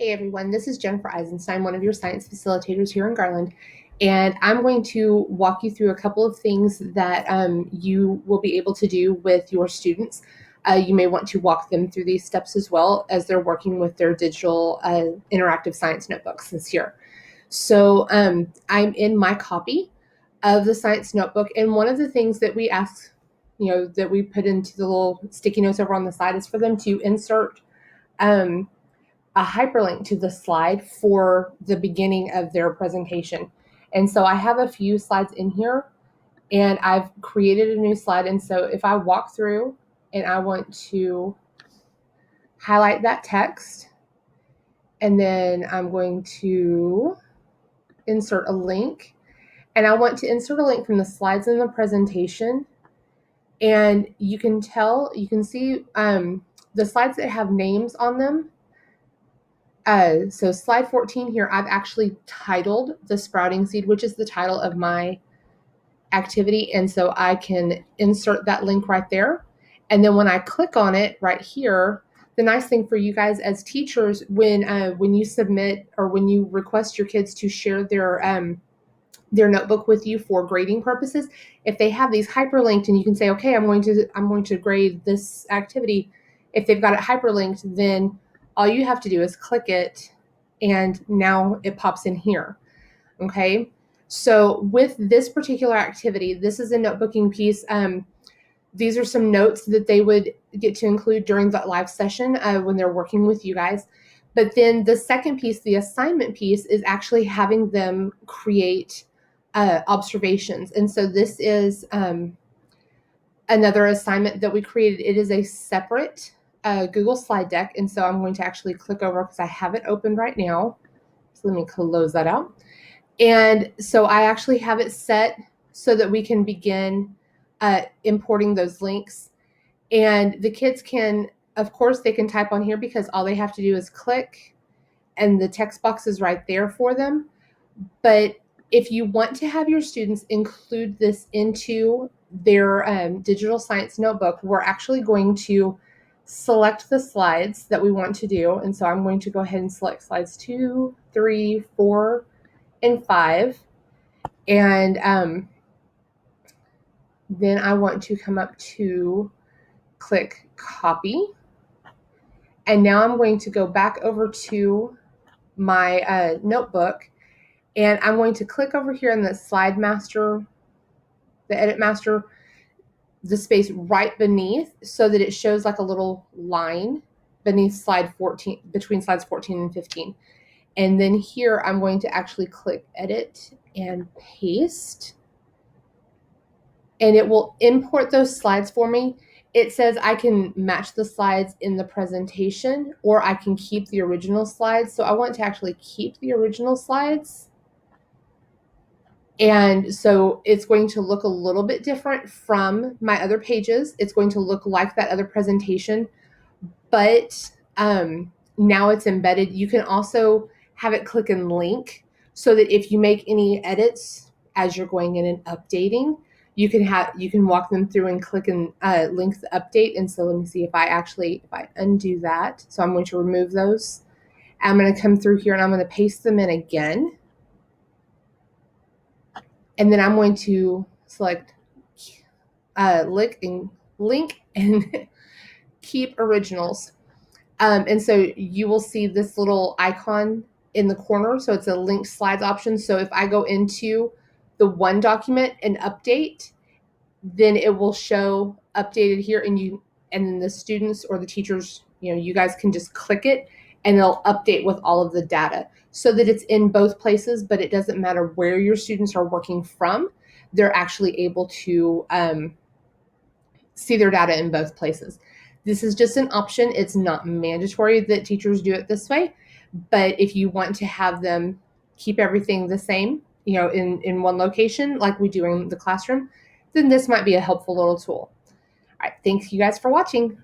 Hey everyone, this is Jennifer Eisenstein, one of your science facilitators here in Garland, and I'm going to walk you through a couple of things that you will be able to do with your students. You may want to walk them through these steps as well as they're working with their digital interactive science notebooks this year. So I'm in my copy of the science notebook, and one of the things that we ask, that we put into the little sticky notes over on the side is for them to insert um, a hyperlink to the slide for the beginning of their presentation. And so I have a few slides in here and I've created a new slide. And so if I walk through and I want to highlight that text, and then I'm going to insert a link, and I want to insert a link from the slides in the presentation. And you can see the slides that have names on them. So slide 14 here, I've actually titled the sprouting seed, which is the title of my activity. And so I can insert that link right there. And then when I click on it right here, the nice thing for you guys as teachers, when you submit or when you request your kids to share their notebook with you for grading purposes, if they have these hyperlinked and you can say, okay, I'm going to grade this activity. If they've got it hyperlinked, then all you have to do is click it and now it pops in here. Okay. So with this particular activity, this is a notebooking piece. These are some notes that they would get to include during the live session when they're working with you guys. But then the second piece, the assignment piece, is actually having them create observations. And so this is another assignment that we created. It is a separate Google slide deck. And so I'm going to actually click over because I have it open right now. So let me close that out. And so I actually have it set so that we can begin importing those links. And the kids can, of course, they can type on here because all they have to do is click and the text box is right there for them. But if you want to have your students include this into their digital science notebook, we're actually going to select the slides that we want to do. And so I'm going to go ahead and select slides 2, 3, 4, and 5. And then I want to come up to click copy. And now I'm going to go back over to my notebook, and I'm going to click over here in the slide master, the edit master, the space right beneath, so that it shows like a little line beneath slide 14, between slides 14 and 15. And then here I'm going to actually click edit and paste, and it will import those slides for me. It says I can match the slides in the presentation or I can keep the original slides. So I want to actually keep the original slides. And so it's going to look a little bit different from my other pages. It's going to look like that other presentation, but now it's embedded. You can also have it click and link so that if you make any edits as you're going in and updating, you can walk them through and click and link the update. And so let me see if I undo that. So I'm going to remove those. I'm going to come through here and I'm going to paste them in again. And then I'm going to select link and keep originals. And so you will see this little icon in the corner. So it's a linked slides option. So if I go into the one document and update, then it will show updated here, and then the students or the teachers, you guys can just click it and it'll update with all of the data so that it's in both places, but it doesn't matter where your students are working from. They're actually able to see their data in both places. This is just an option. It's not mandatory that teachers do it this way, but if you want to have them keep everything the same, in one location like we do in the classroom, then this might be a helpful little tool. All right, thanks you guys for watching.